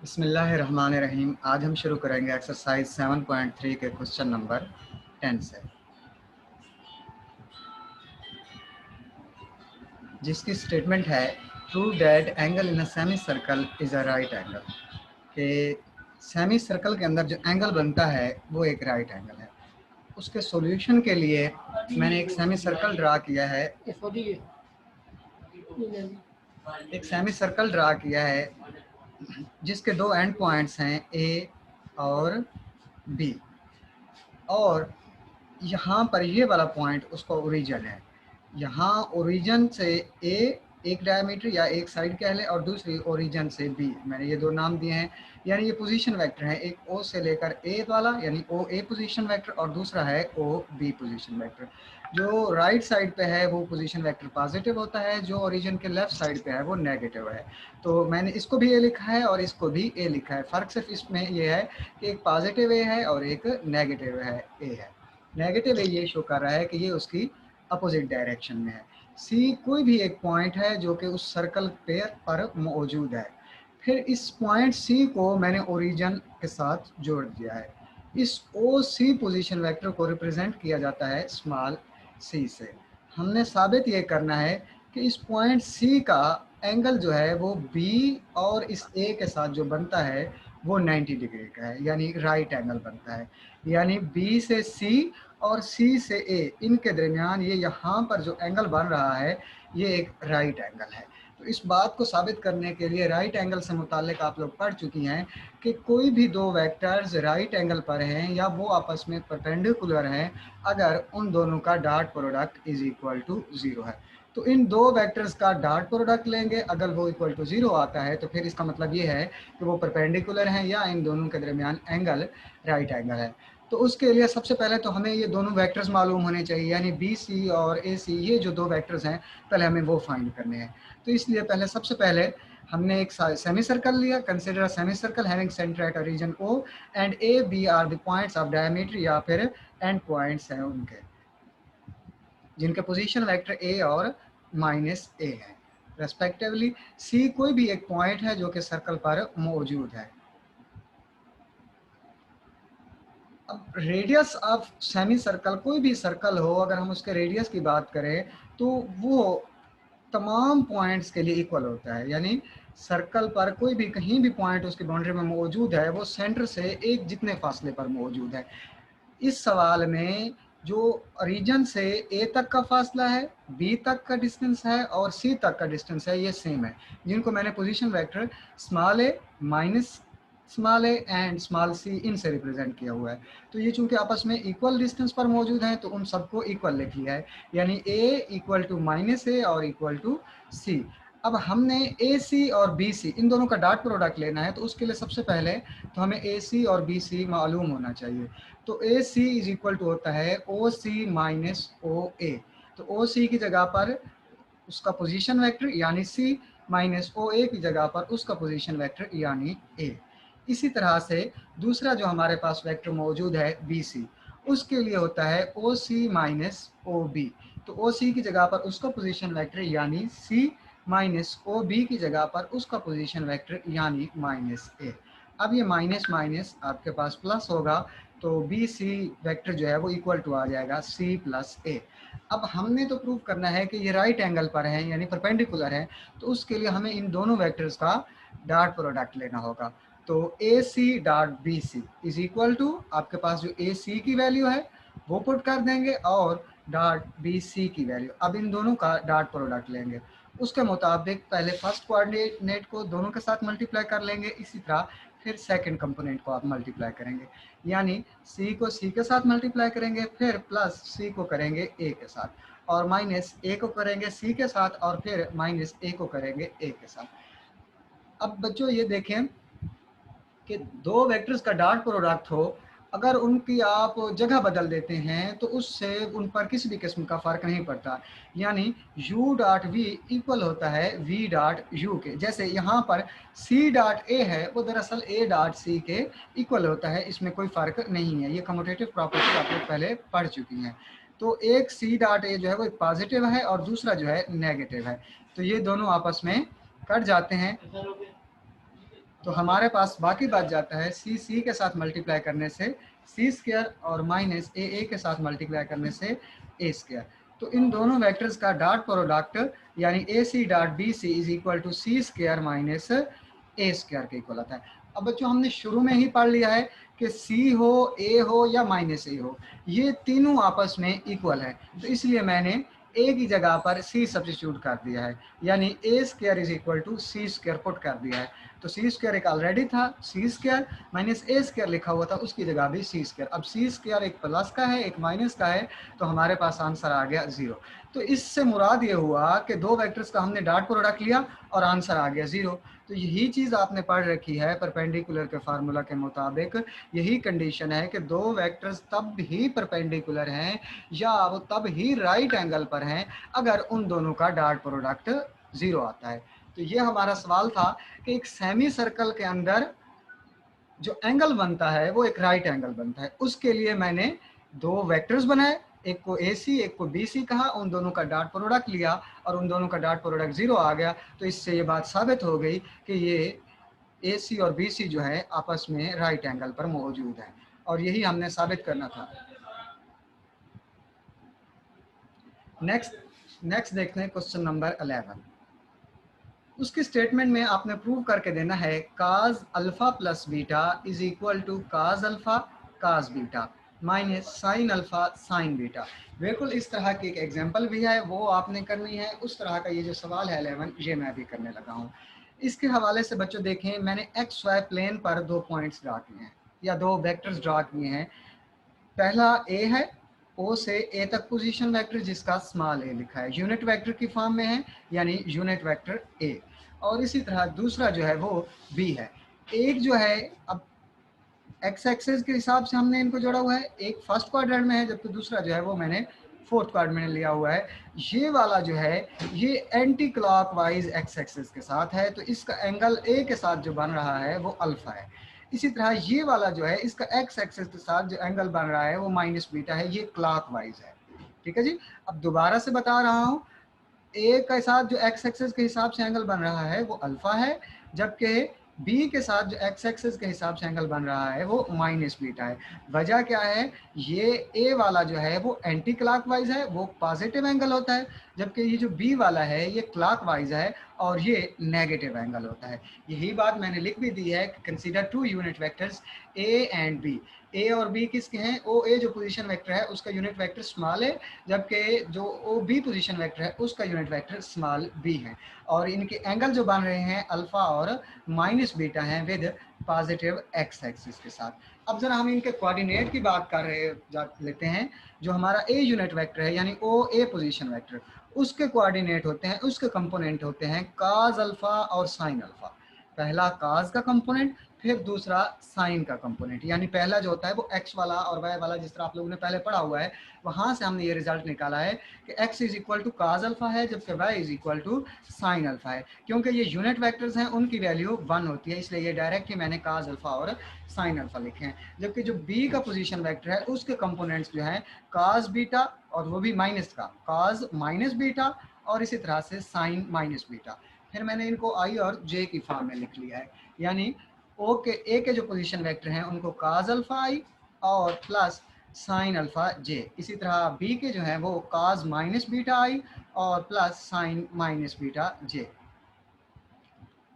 बिस्मिल्लाहिर्रहमानिर्रहीम। आज हम शुरू करेंगे एक्सरसाइज 7.3 के क्वेश्चन नंबर 10 से, जिसकी स्टेटमेंट है prove that angle in a semi circle is a right angle. कि सेमी सर्कल के अंदर जो एंगल बनता है वो एक राइट एंगल है। उसके सॉल्यूशन के लिए मैंने एक सेमी सर्कल ड्रा किया है। जिसके दो एंड पॉइंट्स हैं ए और बी, और यहाँ पर ये वाला पॉइंट उसका ओरिजिन है। यहाँ ओरिजिन से ए एक डायमीटर या एक साइड कह लें, और दूसरी ओरिजिन से बी। मैंने ये दो नाम दिए हैं, यानी ये पोजीशन वेक्टर है। एक ओ से लेकर ए वाला यानी ओ ए पोजीशन वेक्टर, और दूसरा है ओ बी पोजीशन वेक्टर। जो राइट साइड पे है वो पोजीशन वेक्टर पॉजिटिव होता है, जो ओरिजिन के लेफ्ट साइड पे है वो नेगेटिव है। तो मैंने इसको भी ए लिखा है और इसको भी ए लिखा है। फ़र्क सिर्फ इसमें ये है कि एक पॉजिटिव ए है और एक नेगेटिव है ए है। नेगेटिव ये शो कर रहा है कि ये उसकी अपोजिट डायरेक्शन में है। सी कोई भी एक पॉइंट है जो कि उस सर्कल पे पर मौजूद है। फिर इस पॉइंट सी को मैंने ओरिजिन के साथ जोड़ दिया है। इस ओ सी पोजिशन वेक्टर को रिप्रेजेंट किया जाता है स्मॉल सी से। हमने साबित ये करना है कि इस पॉइंट सी का एंगल जो है वो बी और इस ए के साथ जो बनता है वो 90 डिग्री का है, यानी राइट एंगल बनता है। यानी बी से सी और सी से ए, इनके दरमियान ये यहाँ पर जो एंगल बन रहा है ये एक राइट एंगल है। तो इस बात को साबित करने के लिए राइट एंगल से मुताल्लिक आप लोग पढ़ चुकी हैं कि कोई भी दो वेक्टर्स राइट एंगल पर हैं या वो आपस में परपेंडिकुलर हैं अगर उन दोनों का dot product is equal to 0 है। तो इन दो वेक्टर्स का डॉट प्रोडक्ट लेंगे, अगर वो इक्वल टू 0 आता है तो फिर इसका मतलब ये है कि वो परपेंडिकुलर हैं या इन दोनों के दरमियान एंगल राइट एंगल है। तो उसके लिए सबसे पहले तो हमें ये दोनों वेक्टर्स मालूम होने चाहिए, यानी बी सी और ए सी, ये जो दो वेक्टर्स हैं पहले हमें वो फाइंड करने हैं। तो इसलिए पहले सबसे पहले हमने एक सेमी सर्कल लिया। Consider a semi circle having centre at region O and A B are the points of diameter, या फिर एंड पॉइंट्स हैं उनके जिनके पोजीशन वेक्टर ए और माइनस ए है रेस्पेक्टिवली। सी कोई भी एक पॉइंट है जो कि सर्कल पर मौजूद है। अब रेडियस ऑफ सेमी सर्कल, कोई भी सर्कल हो अगर हम उसके रेडियस की बात करें तो वो तमाम पॉइंट्स के लिए इक्वल होता है। यानी सर्कल पर कोई भी कहीं भी पॉइंट उसकी बाउंड्री में मौजूद है वो सेंटर से एक जितने फासले पर मौजूद है। इस सवाल में जो रीजन से ए तक का फासला है, बी तक का डिस्टेंस है और सी तक का डिस्टेंस है, ये सेम है, जिनको मैंने position vector small A minus small A and small C इनसे रिप्रेजेंट किया हुआ है। तो ये चूंकि आपस में इक्वल डिस्टेंस पर मौजूद हैं तो उन सबको इक्वल लिख लिया है, यानी ए इक्वल टू माइनस ए और इक्वल टू सी। अब हमने ए सी और बी सी इन दोनों का डॉट प्रोडक्ट लेना है, तो उसके लिए सबसे पहले तो हमें ए सी और बी सी मालूम होना चाहिए। तो A C is equal to होता है ओ सी माइनस ओ ए। तो ओ सी की जगह पर उसका पोजीशन वेक्टर यानी सी, माइनस ओ ए की जगह पर उसका पोजीशन वेक्टर यानी ए। इसी तरह से दूसरा जो हमारे पास वेक्टर मौजूद है बी सी, उसके लिए होता है ओ सी माइनस ओ बी। तो ओ सी की जगह पर उसका पोजीशन वेक्टर यानी सी, माइनस ओ बी की जगह पर उसका पोजीशन वेक्टर यानी माइनस ए। अब ये माइनस माइनस आपके पास प्लस होगा, तो बी सी वेक्टर जो है वो इक्वल टू आ जाएगा सी प्लस ए। अब हमने तो प्रूव करना है कि ये राइट एंगल पर है यानी परपेंडिकुलर है, तो उसके लिए हमें इन दोनों वेक्टर्स का डॉट प्रोडक्ट लेना होगा। तो A C dot B C is equal to आपके पास जो ए सी की वैल्यू है वो पुट कर देंगे और डॉट बी सी की वैल्यू। अब इन दोनों का डॉट प्रोडक्ट लेंगे। उसके मुताबिक पहले फर्स्ट कोऑर्डिनेट को दोनों के साथ मल्टीप्लाई कर लेंगे, इसी तरह फिर सेकंड कंपोनेंट को आप मल्टीप्लाई करेंगे, यानी सी को सी के साथ मल्टीप्लाई करेंगे, फिर प्लस सी को करेंगे ए के साथ, और माइनस ए को करेंगे सी के साथ, और फिर माइनस ए को करेंगे ए के साथ। अब बच्चों ये देखें कि दो वेक्टर्स का डॉट प्रोडक्ट हो, अगर उनकी आप जगह बदल देते हैं तो उससे उन पर किसी भी किस्म का फ़र्क नहीं पड़ता। यानी u डॉट v इक्वल होता है v डॉट u के। जैसे यहाँ पर c डॉट a है वो दरअसल a डॉट c के इक्वल होता है, इसमें कोई फ़र्क नहीं है। ये कम्यूटेटिव प्रॉपर्टी आप लोग पहले पढ़ चुकी हैं। तो एक c डॉट a जो है वो एक पॉजिटिव है और दूसरा जो है नेगेटिव है, तो ये दोनों आपस में कट जाते हैं। तो हमारे पास बाकी बच जाता है सी सी के साथ मल्टीप्लाई करने से सी स्क्वायर और माइनस ए के साथ मल्टीप्लाई करने से ए स्क्वायर। तो इन दोनों वेक्टर्स का डॉट प्रोडक्ट यानी A C dot B C is equal to C square minus A square के इक्वल आता है। अब बच्चों हमने शुरू में ही पढ़ लिया है कि सी हो, ए हो या माइनस ए हो, ये तीनों आपस में इक्वल है, तो इसलिए मैंने ए की जगह पर सी सब्स्टिट्यूट कर दिया है, यानी A square is equal to C square put कर दिया है। तो सी स्क्वायर एक ऑलरेडी था, C square minus A square लिखा हुआ था, उसकी जगह भी सी स्क्वायर। अब सी स्क्वायर एक प्लस का है एक माइनस का है, तो हमारे पास आंसर आ गया 0। तो इससे मुराद ये हुआ कि दो वेक्टर्स का हमने डॉट प्रोडक्ट लिया और आंसर आ गया 0। तो यही चीज़ आपने पढ़ रखी है परपेंडिकुलर के फार्मूला के मुताबिक। यही कंडीशन है कि दो वेक्टर्स तब ही परपेंडिकुलर हैं या वो तब ही राइट एंगल पर हैं अगर उन दोनों का डॉट प्रोडक्ट 0 आता है। तो ये हमारा सवाल था कि एक सेमी सर्कल के अंदर जो एंगल बनता है वो एक राइट एंगल बनता है। उसके लिए मैंने दो वेक्टर्स बनाए, एक को ए सी एक को बी सी कहा, उन दोनों का डॉट प्रोडक्ट लिया और उन दोनों का डॉट प्रोडक्ट 0 आ गया। तो इससे ये बात साबित हो गई कि ये ए सी और बी सी जो है आपस में राइट एंगल पर मौजूद है, और यही हमने साबित करना था। नेक्स्ट देखते हैं क्वेश्चन नंबर 11। उसकी स्टेटमेंट में आपने प्रूव करके देना है cos alpha plus beta is equal to cos alpha cos beta minus sine alpha sine beta. बिल्कुल इस तरह की एक एग्जांपल भी है, वो आपने करनी है। उस तरह का ये जो सवाल है 11 ये मैं भी करने लगा हूँ। इसके हवाले से बच्चों देखें, मैंने एक्स वाई प्लेन पर दो पॉइंट्स ड्रा किए हैं या दो वेक्टर्स ड्रा किए हैं। पहला ए है, ओ से ए तक पोजीशन वेक्टर जिसका स्मॉल ए लिखा है, यूनिट वेक्टर की फॉर्म में है यानी यूनिट वेक्टर ए। और इसी तरह दूसरा जो है वो बी है। एक जो है, अब एक्स एक्सिस के हिसाब से हमने इनको जोड़ा हुआ है, एक फर्स्ट क्वाड्रेंट में है जबकि दूसरा जो है वो मैंने फोर्थ क्वाड्रेंट में लिया हुआ है। ये वाला जो है ये एंटी क्लॉकवाइज एक्स एक्सिस के साथ है, तो इसका एंगल ए के साथ जो बन रहा है वो अल्फा है। इसी तरह ये वाला जो है इसका एक्स एक्सिस के साथ जो एंगल बन रहा है वो माइनस बीटा है, ये क्लॉकवाइज है। ठीक है जी। अब दोबारा से बता रहा हूँ, ए के साथ जो एक्स एक्सिस के हिसाब से एंगल बन रहा है वो अल्फा है, जबकि बी के साथ जो एक्स एक्सिस के हिसाब से एंगल बन रहा है वो माइनस बीटा है। वजह क्या है, ये ए वाला जो है वो एंटी क्लॉकवाइज है, वो पॉजिटिव एंगल होता है, जबकि ये जो बी वाला है ये क्लॉकवाइज है और ये नेगेटिव एंगल होता है। यही बात मैंने लिख भी दी है कि consider two unit vectors A and B. A और बी किसके हैं, ओ ए जो पोजीशन वेक्टर है उसका यूनिट वेक्टर स्मॉल है, जबकि जो ओ बी पोजीशन वेक्टर है उसका यूनिट वेक्टर स्मॉल बी है। और इनके एंगल जो बन रहे हैं अल्फा और माइनस बीटा हैं विद पॉजिटिव एक्स एक्सिस के साथ। अब जरा हम इनके कोऑर्डिनेट की बात कर लेते हैं। जो हमारा ए यूनिट वेक्टर है यानी ओ ए पोजीशन वेक्टर, उसके कोऑर्डिनेट होते हैं, उसके कंपोनेंट होते हैं काज अल्फा और साइन अल्फा। पहला काज का कंपोनेंट, फिर दूसरा साइन का कंपोनेंट। यानी पहला जो होता है वो एक्स वाला और वाई वाला, जिस तरह आप लोगों ने पहले पढ़ा हुआ है, वहां से हमने ये रिजल्ट निकाला है कि x is equal to cos alpha है जबकि y is equal to sine alpha है। क्योंकि ये यूनिट वेक्टर्स हैं उनकी वैल्यू 1 होती है, इसलिए ये डायरेक्ट ही मैंने काज अल्फा और साइन अल्फा लिखे हैं। जबकि जो b का पोजीशन वेक्टर है उसके कंपोनेंट्स जो हैं काज बीटा, और वो भी माइनस का, काज माइनस बीटा और इसी तरह से साइन माइनस बीटा। फिर मैंने इनको आई और जे की फॉर्म में लिख लिया है, यानी ओ के ए के जो पोजीशन वेक्टर हैं उनको काज अल्फा आई और प्लस साइन अल्फा जे। इसी तरह बी के जो है वो काज माइनस बीटा आई और प्लस साइन माइनस बीटा जे।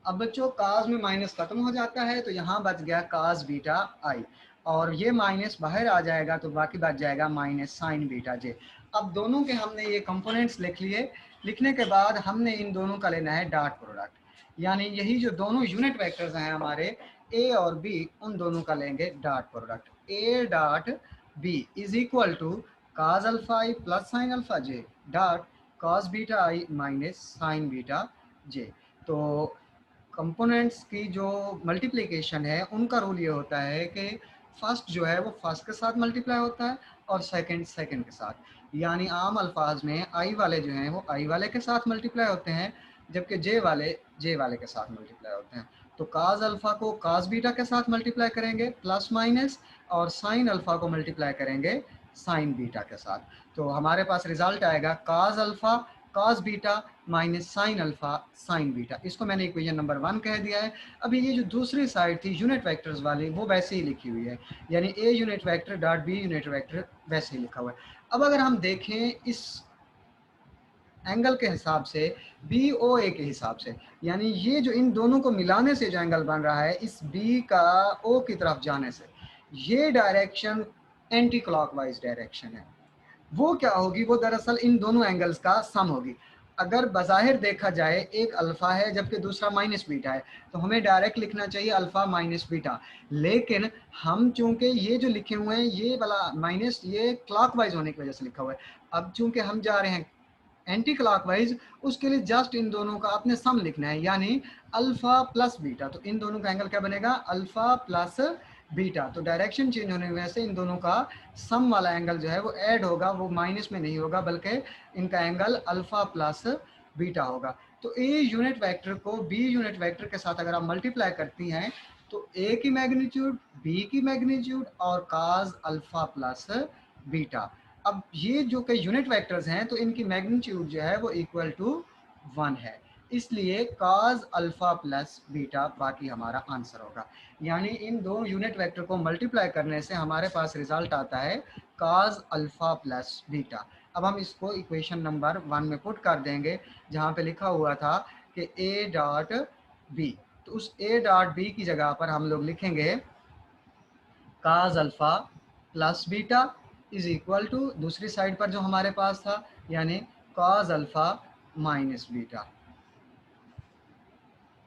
अब बच्चों काज में माइनस खत्म हो जाता है तो यहाँ बच गया काज बीटा आई, और ये माइनस बाहर आ जाएगा तो बाकी बच जाएगा माइनस साइन बीटा जे। अब दोनों के हमने ये कंपोनेंट्स लिख लिए। लिखने के बाद हमने इन दोनों का लेना है डॉट प्रोडक्ट, यानी यही जो दोनों यूनिट वेक्टर्स हैं हमारे ए और बी, उन दोनों का लेंगे dot product. A dot B is equal to cos alpha I plus sine alpha J dot cos beta I minus sine beta J. तो कंपोनेंट्स की जो मल्टीप्लिकेशन है उनका रूल ये होता है कि फर्स्ट जो है वो फर्स्ट के साथ मल्टीप्लाई होता है और सेकंड सेकंड के साथ। यानी आम अल्फाज में आई वाले जो हैं वो आई वाले के साथ मल्टीप्लाई होते हैं, जबकि जे वाले के साथ मल्टीप्लाई होते हैं। तो काज अल्फा को काज बीटा के साथ मल्टीप्लाई करेंगे प्लस माइनस, और साइन अल्फा को मल्टीप्लाई करेंगे साइन बीटा के साथ। तो हमारे पास रिजल्ट आएगा काज alpha cos beta minus sine alpha sine beta. इसको मैंने इक्वेशन नंबर 1 कह दिया है। अभी ये जो दूसरी साइड थी यूनिट वेक्टर्स वाली, वो वैसे ही लिखी हुई है, यानी A unit vector dot B unit vector वैसे ही लिखा हुआ है। अब अगर हम देखें इस एंगल के हिसाब से, बी ओ ए के हिसाब से, यानी ये जो इन दोनों को मिलाने से जो एंगल बन रहा है इस बी का ओ की तरफ जाने से, ये डायरेक्शन एंटी क्लॉकवाइज डायरेक्शन है। वो क्या होगी, वो दरअसल इन दोनों एंगल्स का सम होगी। अगर बज़ाहिर देखा जाए एक अल्फा है जबकि दूसरा माइनस बीटा है, तो हमें डायरेक्ट लिखना चाहिए अल्फा माइनस बीटा, लेकिन हम चूंकि ये जो लिखे हुए हैं ये वाला माइनस ये क्लॉकवाइज होने की वजह से लिखा हुआ है। अब चूंकि हम जा रहे हैं एंटी क्लॉकवाइज, उसके लिए जस्ट इन दोनों का आपने सम लिखना है, यानी अल्फा प्लस बीटा। तो इन दोनों का एंगल क्या बनेगा, अल्फा प्लस बीटा। तो डायरेक्शन चेंज होने की वजह से इन दोनों का सम वाला एंगल जो है वो ऐड होगा, वो माइनस में नहीं होगा, बल्कि इनका एंगल अल्फा प्लस बीटा होगा। तो ए यूनिट वेक्टर को बी यूनिट वेक्टर के साथ अगर आप मल्टीप्लाई करती हैं तो ए की मैग्नीट्यूड, बी की मैग्नीट्यूड और काज अल्फा प्लस बीटा। अब ये जो कई यूनिट वेक्टर्स हैं तो इनकी मैग्नीट्यूड जो है वो इक्वल टू 1 है, इसलिए cos अल्फा प्लस बीटा बाकी हमारा आंसर होगा। यानी इन दो यूनिट वेक्टर को मल्टीप्लाई करने से हमारे पास रिजल्ट आता है cos अल्फा प्लस बीटा। अब हम इसको इक्वेशन नंबर 1 में पुट कर देंगे, जहाँ पे लिखा हुआ था कि a डॉट बी, तो उस a डॉट बी की जगह पर हम लोग लिखेंगे cos alpha plus beta is equal to दूसरी साइड पर जो हमारे पास था, यानी cos alpha minus beta,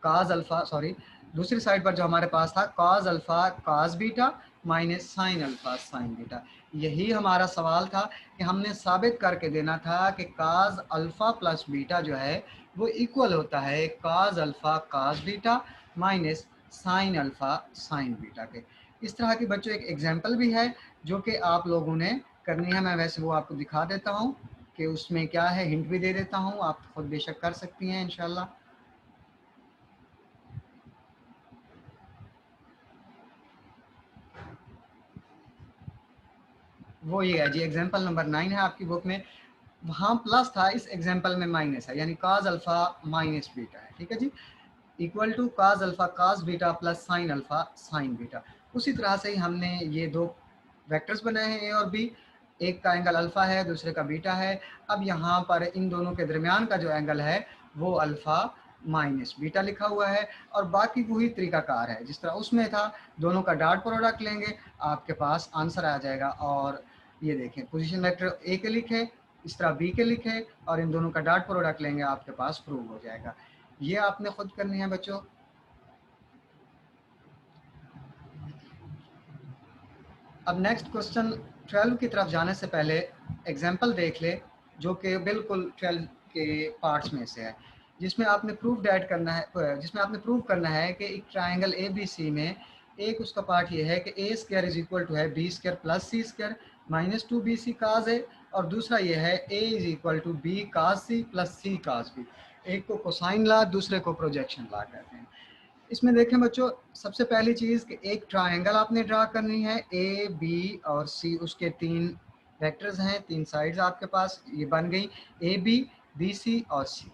cos alpha sorry दूसरी साइड पर जो हमारे पास था cos alpha cos beta minus sine alpha sine beta. यही हमारा सवाल था कि हमने साबित करके देना था कि cos अल्फा प्लस बीटा जो है वो इक्वल होता है cos alpha cos beta minus sine alpha sine beta के। इस तरह की बच्चों एक एग्जाम्पल भी है जो कि आप लोगों ने करनी है। मैं वैसे वो आपको दिखा देता हूँ कि उसमें क्या है, हिंट भी दे देता हूँ, आप खुद बेशक कर सकती हैं इंशाल्लाह। वो ये है जी, एग्जाम्पल नंबर 9 है आपकी बुक में, वहाँ प्लस था, इस एग्जाम्पल में माइनस है, यानी cos अल्फा माइनस बीटा है, ठीक है जी, equal to cos alpha cos beta plus sine alpha sine beta. उसी तरह से ही हमने ये दो वेक्टर्स बनाए हैं ए और बी, एक का एंगल अल्फा है दूसरे का बीटा है। अब यहाँ पर इन दोनों के दरमियान का जो एंगल है वो अल्फा माइनस बीटा लिखा हुआ है, और बाकी वही तरीकाकार है जिस तरह उसमें था, दोनों का डॉट प्रोडक्ट लेंगे आपके पास आंसर आ जाएगा। और ये देखें पोजीशन वेक्टर ए के लिखे, इस तरह बी के लिखे, और इन दोनों का डॉट प्रोडक्ट लेंगे आपके पास प्रूव हो जाएगा। ये आपने खुद करनी है बच्चों। अब नेक्स्ट क्वेश्चन 12 की तरफ जाने से पहले एग्जाम्पल देख ले जो कि बिल्कुल 12 के पार्ट्स में से है, जिसमें आपने प्रूफ ऐड करना है, जिसमें आपने प्रूव करना है कि एक ट्राइंगल ए बी सी में एक उसका पार्ट ये है कि A square is equal to है B square plus C square minus 2bc cos A, और दूसरा ये है A is equal to B cos C plus C cos B. एक को कोसाइन ला, दूसरे को प्रोजेक्शन ला कहते हैं। इसमें देखें बच्चों, सबसे पहली चीज़ कि एक ट्रायंगल आपने ड्रा करनी है, ए बी और सी, उसके तीन वेक्टर्स हैं, तीन साइड्स आपके पास, ये बन गई ए बी सी और सी,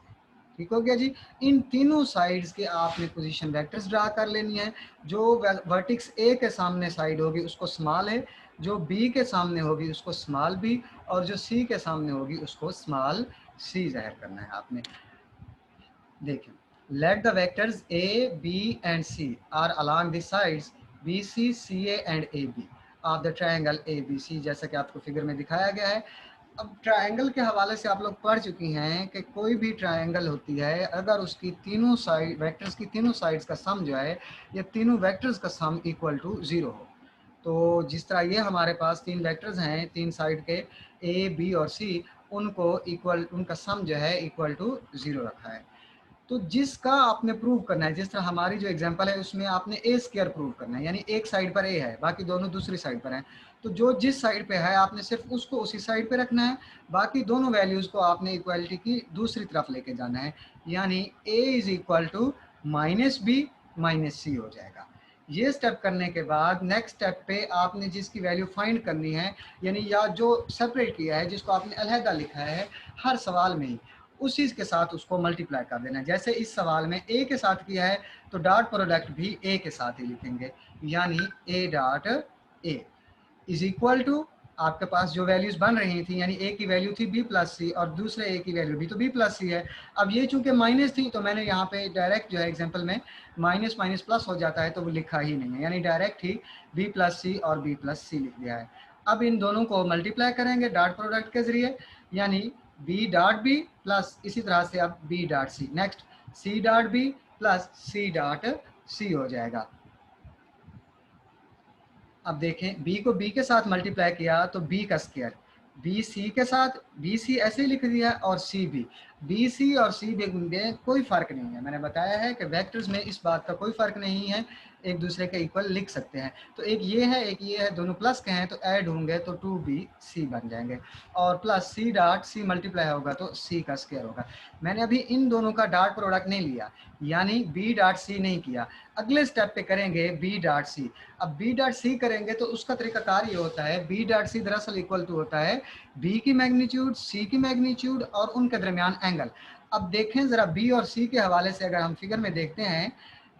ठीक हो गया जी। इन तीनों साइड्स के आपने पोजीशन वेक्टर्स ड्रा कर लेनी है। जो वर्टिक्स ए के सामने साइड होगी उसको स्मॉल है, जो बी के सामने होगी उसको स्मॉल बी, और जो सी के सामने होगी उसको स्मॉल सी जाहिर करना है आपने। देखिए, let the vectors a, b and c are along the sides bc, ca and ab of the triangle abc, जैसा कि आपको फिगर में दिखाया गया है। अब ट्रायंगल के हवाले से आप लोग पढ़ चुकी हैं कि कोई भी ट्रायंगल होती है अगर उसकी तीनों साइड वेक्टर्स की तीनों साइड्स का सम जो है या तीनों वेक्टर्स का सम इक्वल टू 0 हो, तो जिस तरह ये हमारे पास तीन वेक्टर्स हैं तीन साइड के ए बी और सी, उनको इक्वल, उनका सम जो है इक्वल टू 0 रखा है। तो जिसका आपने प्रूव करना है, जिस तरह हमारी जो एग्जांपल है उसमें आपने ए स्क्वायर प्रूव करना है, यानी एक साइड पर ए है बाकी दोनों दूसरी साइड पर हैं, तो जो जिस साइड पे है आपने सिर्फ उसको उसी साइड पे रखना है, बाकी दोनों वैल्यूज को आपने इक्वालिटी की दूसरी तरफ लेके जाना है, यानी A is equal to minus B minus C हो जाएगा। ये स्टेप करने के बाद नेक्स्ट स्टेप पे आपने जिसकी वैल्यू फाइंड करनी है, यानी या जो सेपरेट किया है जिसको आपने अलहदा लिखा है हर सवाल में ही, उस चीज़ के साथ उसको मल्टीप्लाई कर देना। जैसे इस सवाल में ए के साथ किया है तो डॉट प्रोडक्ट भी ए के साथ ही लिखेंगे, यानी A dot A is equal to आपके पास जो वैल्यूज बन रही थी, यानी ए की वैल्यू थी बी प्लस सी और दूसरे ए की वैल्यू भी तो बी प्लस सी है। अब ये चूंकि माइनस थी तो मैंने यहाँ पे डायरेक्ट जो है एग्जांपल में माइनस माइनस प्लस हो जाता है तो वो लिखा ही नहीं है, यानी डायरेक्ट ही बी प्लस सी और बी प्लस सी लिख दिया है। अब इन दोनों को मल्टीप्लाई करेंगे डॉट प्रोडक्ट के जरिए, यानी बी डॉट बी प्लस इसी तरह से अब B dot C, next C dot B plus C dot C हो जाएगा। अब देखें b को b के साथ मल्टीप्लाई किया तो b का स्क्वायर, बी सी के साथ बी सी ऐसे ही लिख दिया और सी बी सी और सी बी में कोई फर्क नहीं है। मैंने बताया है कि वेक्टर्स में इस बात का कोई फर्क नहीं है, एक दूसरे के इक्वल लिख सकते हैं। तो एक ये है दोनों प्लस के हैं तो ऐड होंगे तो 2bc बन जाएंगे और plus C dot C multiply होगा तो c का स्क्वायर होगा। मैंने अभी इन दोनों का डॉट प्रोडक्ट नहीं लिया, यानी b डॉट सी नहीं किया। अगले स्टेप पे करेंगे b डॉट सी। अब b डॉट सी करेंगे तो उसका तरीकाकार ये होता है, b डॉट सी दरअसल इक्वल टू होता है b की मैग्नीट्यूड c की मैग्नीट्यूड और उनके दरमियान एंगल। अब देखें जरा b और c के हवाले से अगर हम फिगर में देखते हैं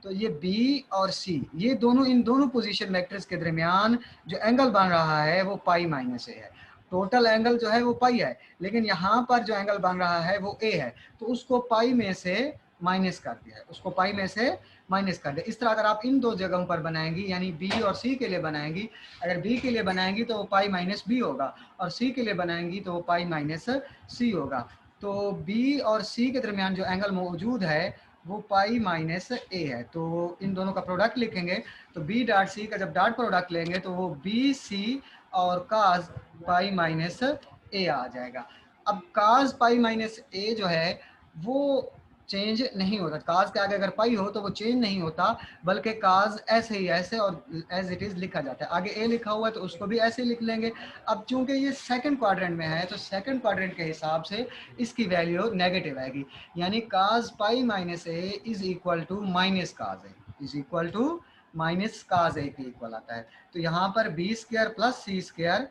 तो ये b और c ये दोनों इन दोनों पोजीशन वेक्टर्स के दरमियान जो एंगल बन रहा है वो पाई माइनस ए है। टोटल एंगल जो है वो पाई है, लेकिन यहाँ पर जो एंगल बन रहा है वो ए है, तो उसको पाई में से माइनस कर दिया है, उसको पाई में से माइनस कर दिया। इस तरह अगर आप इन दो जगहों पर बनाएंगी, यानी बी और सी के लिए बनाएंगी, अगर बी के लिए बनाएंगी तो वो पाई माइनस बी होगा और सी के लिए बनाएंगी तो वो पाई माइनस सी होगा। तो बी और सी के दरमियान जो एंगल मौजूद है वो पाई माइनस ए है। तो इन दोनों का प्रोडक्ट लिखेंगे तो बी डॉट सी का जब डॉट प्रोडक्ट लेंगे तो वो बी सी और काज पाई माइनस ए आ जाएगा। अब काज पाई माइनस ए जो है वो चेंज नहीं होता, काज के आगे अगर पाई हो तो वो चेंज नहीं होता, बल्कि काज ऐसे ही ऐसे और एज इट इज लिखा जाता है। आगे ए लिखा हुआ है तो उसको भी ऐसे ही लिख लेंगे। अब चूंकि ये सेकंड क्वाड्रेंट में है तो सेकंड क्वाड्रेंट के हिसाब से इसकी वैल्यू नेगेटिव आएगी, यानी cos pi minus A is equal to minus cos A, is equal to minus cos A के इक्वल आता है। तो यहाँ पर B square plus C square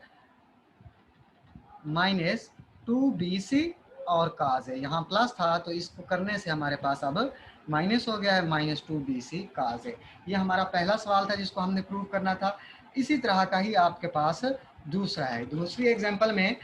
minus 2bc और काज है, यहाँ प्लस था तो इसको करने से हमारे पास अब माइनस हो गया है, माइनस 2bc काज है। ये हमारा पहला सवाल था जिसको हमने प्रूव करना था। इसी तरह का ही आपके पास दूसरा है, दूसरी एग्जांपल में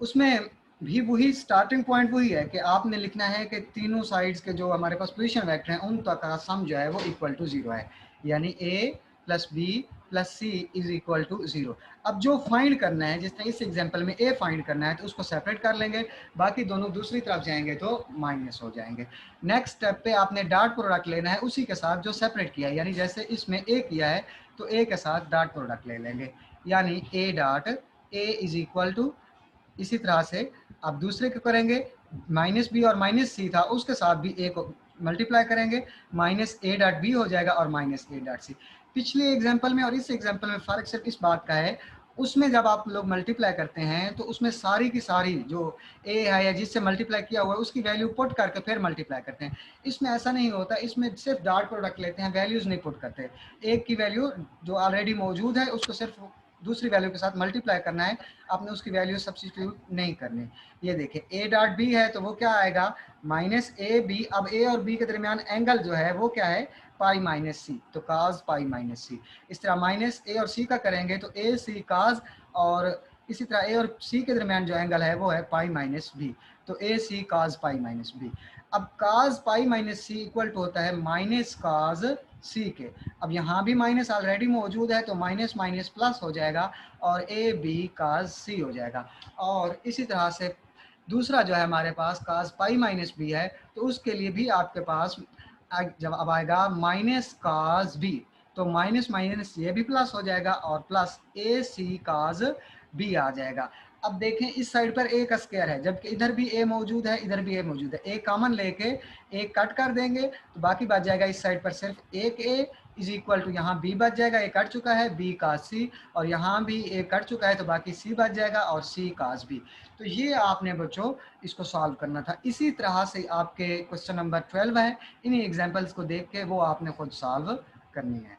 उसमें भी वही स्टार्टिंग पॉइंट वही है कि आपने लिखना है कि तीनों साइड्स के जो हमारे पास पोजीशन वेक्टर हैं उन तक का सम जो है वो इक्वल टू 0 है, यानी a plus B plus C is equal to 0। अब जो फाइंड करना है, जिस तरह इस एग्जांपल में a फाइंड करना है तो उसको सेपरेट कर लेंगे, बाकी दोनों दूसरी तरफ जाएंगे तो माइनस हो जाएंगे। नेक्स्ट स्टेप पे आपने डॉट प्रोडक्ट लेना है उसी के साथ जो सेपरेट किया है, यानी जैसे इसमें a किया है तो a के साथ डॉट प्रोडक्ट ले लेंगे, यानी a dot a is equal to, इसी तरह से आप दूसरे को करेंगे माइनस बी और माइनस सी था उसके साथ भी ए को मल्टीप्लाई करेंगे, माइनस ए डॉट बी हो जाएगा और माइनस ए डॉट सी। पिछले एग्जांपल में और इस एग्जांपल में फर्क सिर्फ इस बात का है, उसमें जब आप लोग मल्टीप्लाई करते हैं तो उसमें सारी की सारी जो ए है या जिससे मल्टीप्लाई किया हुआ है उसकी वैल्यू पुट करके फिर मल्टीप्लाई करते हैं। इसमें ऐसा नहीं होता, इसमें सिर्फ डॉट प्रोडक्ट लेते हैं, वैल्यूज नहीं पुट करते। एक की वैल्यू जो ऑलरेडी मौजूद है उसको सिर्फ दूसरी वैल्यू के साथ मल्टीप्लाई करना है, आपने उसकी वैल्यू सब्स्टिट्यूट नहीं करनी। ये देखिए ए डॉट बी है तो वो क्या आएगा माइनस ए बी। अब ए और बी के दरमियान एंगल जो है वो क्या है पाई माइनस सी, तो काज पाई माइनस सी। इस तरह माइनस ए और सी का करेंगे तो ए सी काज, और इसी तरह ए और सी के दरमियान जो एंगल है वो है पाई माइनस बी, तो A C cause pi minus B. अब cos pi minus C equal to होता है माइनस काज सी के। अब यहाँ भी माइनस ऑलरेडी मौजूद है तो माइनस माइनस प्लस हो जाएगा और ए बी काज सी हो जाएगा। और इसी तरह से दूसरा जो है हमारे पास काज पाई माइनस बी है तो उसके लिए भी आपके पास जब अब आएगा माइनस काज बी तो माइनस माइनस ये भी प्लस हो जाएगा और प्लस ए सी काज बी आ जाएगा। अब देखें इस साइड पर ए का स्क्वायर है जबकि इधर भी ए मौजूद है इधर भी ए मौजूद है, ए कॉमन लेके ए कट कर देंगे तो बाकी बच जाएगा इस साइड पर सिर्फ एक ए इज इक्वल टू यहाँ बी बच जाएगा, ए कट चुका है बी काज सी, और यहाँ भी ए कट चुका है तो बाकी सी बच जाएगा और सी काज बी। तो ये आपने बच्चों इसको सॉल्व करना था। इसी तरह से आपके क्वेश्चन नंबर 12 है, इन्हीं एग्जाम्पल्स को देख के वो आपने खुद सॉल्व करनी है।